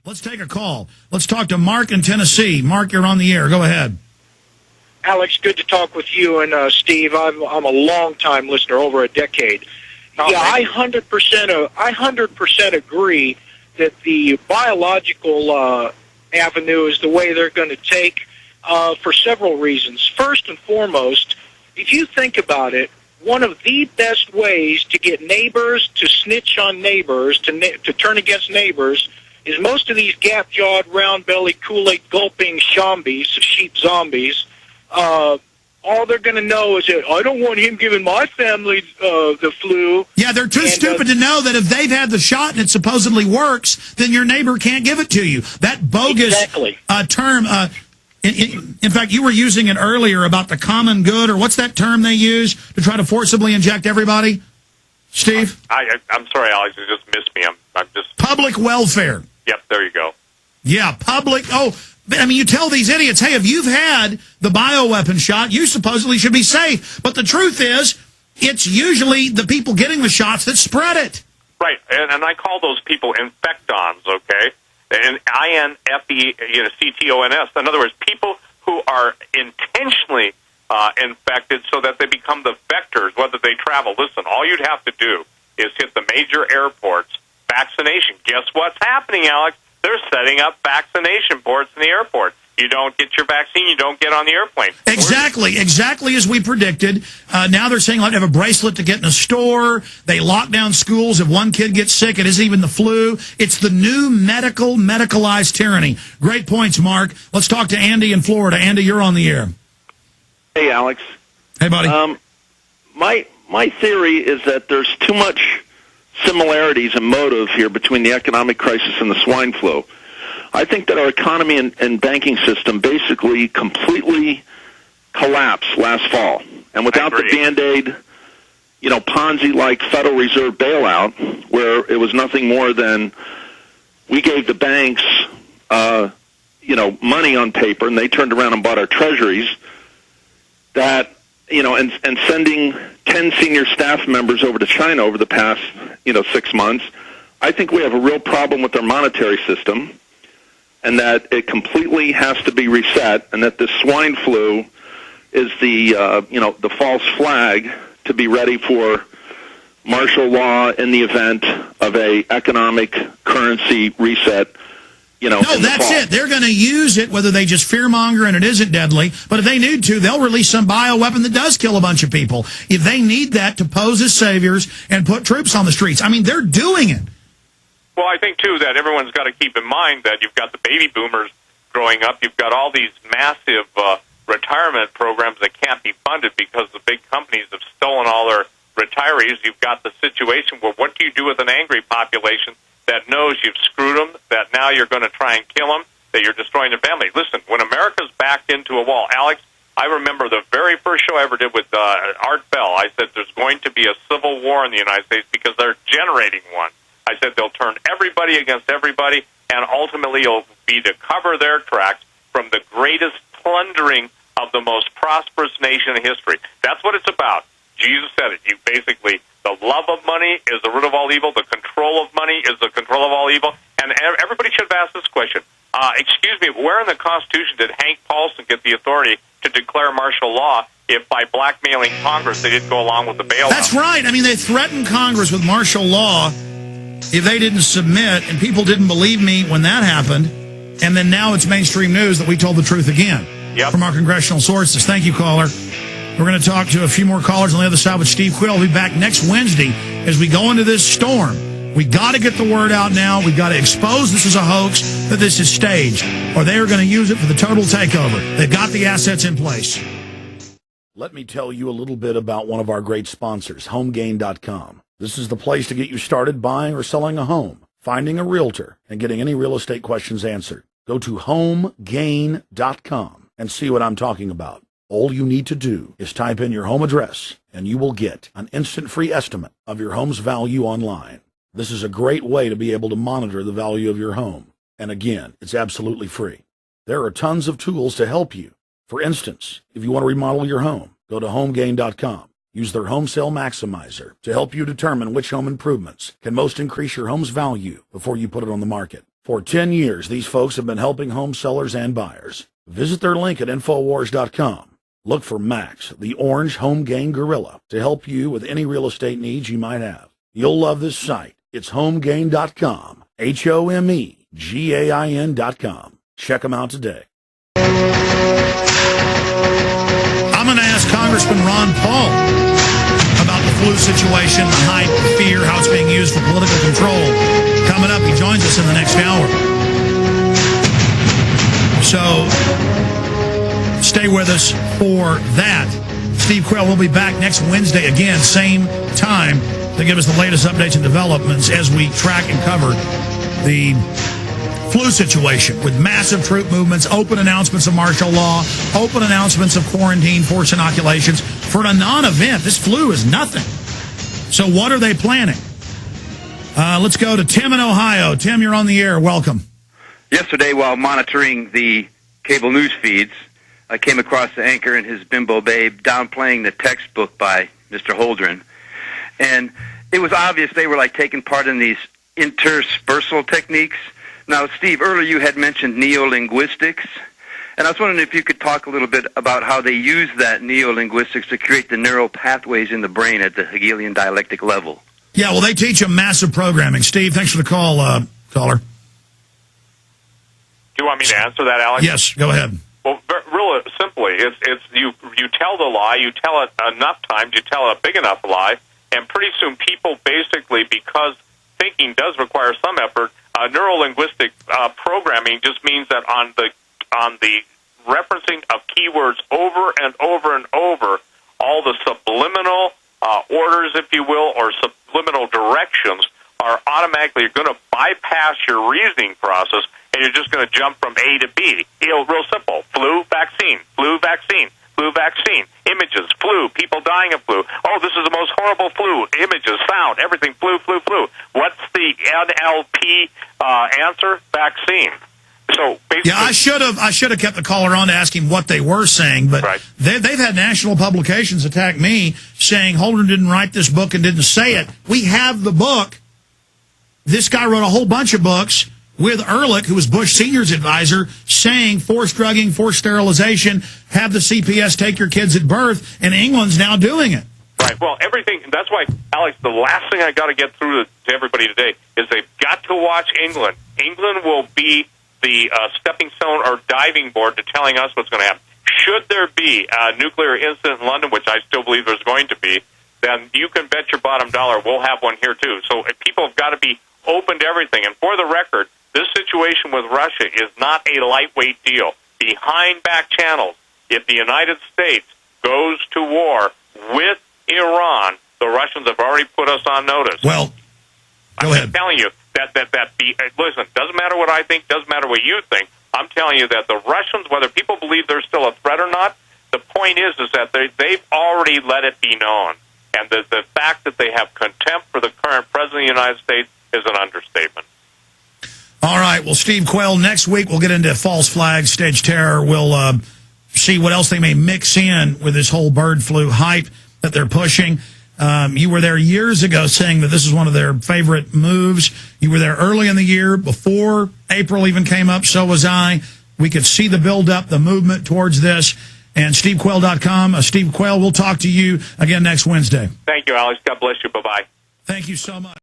Let's take a call. Let's talk to Mark in Tennessee. Mark, you're on the air. Go ahead. Alex, good to talk with you and Steve. I'm a long-time listener, over a decade. Yeah, I 100% agree that the biological avenue is the way they're going to take for several reasons. First and foremost, if you think about it, one of the best ways to get neighbors to snitch on neighbors, to turn against neighbors, is most of these gap-jawed, round-bellied, Kool-Aid gulping sheep zombies. All they're going to know is that I don't want him giving my family the flu. Yeah, they're too stupid to know that if they've had the shot and it supposedly works, then your neighbor can't give it to you. That bogus term. In fact, you were using it earlier about the common good, or what's that term they use to try to forcibly inject everybody? Steve? I'm sorry, Alex, you just missed me. I'm just... Public welfare. Yep, there you go. Yeah, public... Oh, I mean, you tell these idiots, hey, if you've had the bioweapon shot, you supposedly should be safe. But the truth is, it's usually the people getting the shots that spread it. Right, and I call those people infectons, okay? And INFECTONS. In other words, people who are intentionally infected so that they become the vectors, whether they travel. Listen, all you'd have to do is hit the major airports, vaccination. Guess what's happening, Alex? They're setting up vaccination ports in the airport. You don't get your vaccine, you don't get on the airplane. Exactly as we predicted. Now they're saying, have a bracelet to get in a store. They lock down schools. If one kid gets sick, it isn't even the flu. It's the new medicalized tyranny. Great points, Mark. Let's talk to Andy in Florida. Andy, you're on the air. Hey, Alex. Hey, buddy. My theory is that there's too much similarities and motive here between the economic crisis and the swine flu. I think that our economy and banking system basically completely collapsed last fall. And without the Band-Aid, Ponzi-like Federal Reserve bailout, where it was nothing more than we gave the banks, money on paper, and they turned around and bought our treasuries, that, and sending 10 senior staff members over to China over the past, 6 months, I think we have a real problem with our monetary system, and that it completely has to be reset, and that the swine flu is the false flag to be ready for martial law in the event of a economic currency reset. No, that's it. They're going to use it, whether they just fearmonger and it isn't deadly. But if they need to, they'll release some bioweapon that does kill a bunch of people. If they need that to pose as saviors and put troops on the streets, I mean, they're doing it. Well, I think, too, that everyone's got to keep in mind that you've got the baby boomers growing up. You've got all these massive retirement programs that can't be funded because the big companies have stolen all their retirees. You've got the situation where what do you do with an angry population that knows you've screwed them, that now you're going to try and kill them, that you're destroying their family? Listen, when America's backed into a wall, Alex, I remember the very first show I ever did with Art Bell. I said there's going to be a civil war in the United States because they're generating one. I said they'll turn everybody against everybody, and ultimately it'll be to cover their tracks from the greatest plundering of the most prosperous nation in history. That's what it's about. Jesus said it. You basically, the love of money is the root of all evil. The control of money is the control of all evil. And everybody should have asked this question. Excuse me, where in the Constitution did Hank Paulson get the authority to declare martial law if by blackmailing Congress they didn't go along with the bailout? That's right. I mean, they threatened Congress with martial law if they didn't submit, and people didn't believe me when that happened, and then now it's mainstream news that we told the truth again from our congressional sources. Thank you, caller. We're going to talk to a few more callers on the other side with Steve Quayle. We'll be back next Wednesday as we go into this storm. We got to get the word out now. We've got to expose this is a hoax, that this is staged, or they are going to use it for the total takeover. They've got the assets in place. Let me tell you a little bit about one of our great sponsors, HomeGain.com. This is the place to get you started buying or selling a home, finding a realtor, and getting any real estate questions answered. Go to HomeGain.com and see what I'm talking about. All you need to do is type in your home address, and you will get an instant free estimate of your home's value online. This is a great way to be able to monitor the value of your home. And again, it's absolutely free. There are tons of tools to help you. For instance, if you want to remodel your home, go to HomeGain.com. Use their Home Sale Maximizer to help you determine which home improvements can most increase your home's value before you put it on the market. For 10 years, these folks have been helping home sellers and buyers. Visit their link at Infowars.com. Look for Max, the orange home gain gorilla, to help you with any real estate needs you might have. You'll love this site. It's homegain.com, HOMEGAIN.com. Check them out today. I'm going to ask Congressman Ron Paul about the flu situation, the hype, the fear, how it's being used for political control. Coming up, he joins us in the next hour. So stay with us for that. Steve Quayle will be back next Wednesday again, same time, to give us the latest updates and developments as we track and cover the flu situation with massive troop movements, open announcements of martial law, open announcements of quarantine, forced inoculations for a non-event. This flu is nothing. So what are they planning? Let's go to Tim in Ohio. Tim, you're on the air. Welcome. Yesterday, while monitoring the cable news feeds, I came across the anchor and his bimbo babe downplaying the textbook by Mr. Holdren. And it was obvious they were like taking part in these interspersal techniques. Now, Steve, earlier you had mentioned neolinguistics, and I was wondering if you could talk a little bit about how they use that neolinguistics to create the neural pathways in the brain at the Hegelian dialectic level. Yeah, well, they teach them massive programming. Steve, thanks for the call, caller. Do you want me to answer that, Alex? Yes, go ahead. Well, really simply, it's you tell the lie, you tell it enough times, you tell a big enough lie, and pretty soon people basically, because thinking does require some effort, neurolinguistic programming just means that on the referencing of keywords over and over and over, all the subliminal orders, if you will, or subliminal directions are automatically going to bypass your reasoning process, and you're just going to jump from A to B. Real simple. Flu, vaccine, flu, vaccine, flu, vaccine. Images, flu, people dying of flu. Oh, this is the most horrible flu. Images, sound, everything, flu, flu, flu. What's the NLP answer? Vaccine. So basically, yeah, I should have kept the caller on to ask him what they were saying, but right. they've had national publications attack me saying Holden didn't write this book and didn't say it. We have the book. This guy wrote a whole bunch of books with Ehrlich, who was Bush Sr.'s advisor, saying forced drugging, forced sterilization, have the CPS take your kids at birth, and England's now doing it. Right. Well, everything. That's why, Alex, the last thing I got to get through to everybody today is they've got to watch England. England will be the stepping stone or diving board to telling us what's going to happen. Should there be a nuclear incident in London, which I still believe there's going to be, then you can bet your bottom dollar we'll have one here too. So people have got to be open to everything. And for the record, this situation with Russia is not a lightweight deal. Behind back channels, if the United States goes to war with Iran, the Russians have already put us on notice. Well, go ahead. I'm telling you listen, doesn't matter what I think, doesn't matter what you think. I'm telling you that the Russians, whether people believe they're still a threat or not, the point is that they've already let it be known. And the fact that they have contempt for the current president of the United States is an understatement. All right. Well, Steve Quayle, next week we'll get into false flags, stage terror. We'll see what else they may mix in with this whole bird flu hype that they're pushing. You were there years ago saying that this is one of their favorite moves. You were there early in the year, before April even came up. So was I. We could see the build-up, the movement towards this. And SteveQuayle.com. Steve Quayle, we'll talk to you again next Wednesday. Thank you, Alex. God bless you. Bye-bye. Thank you so much.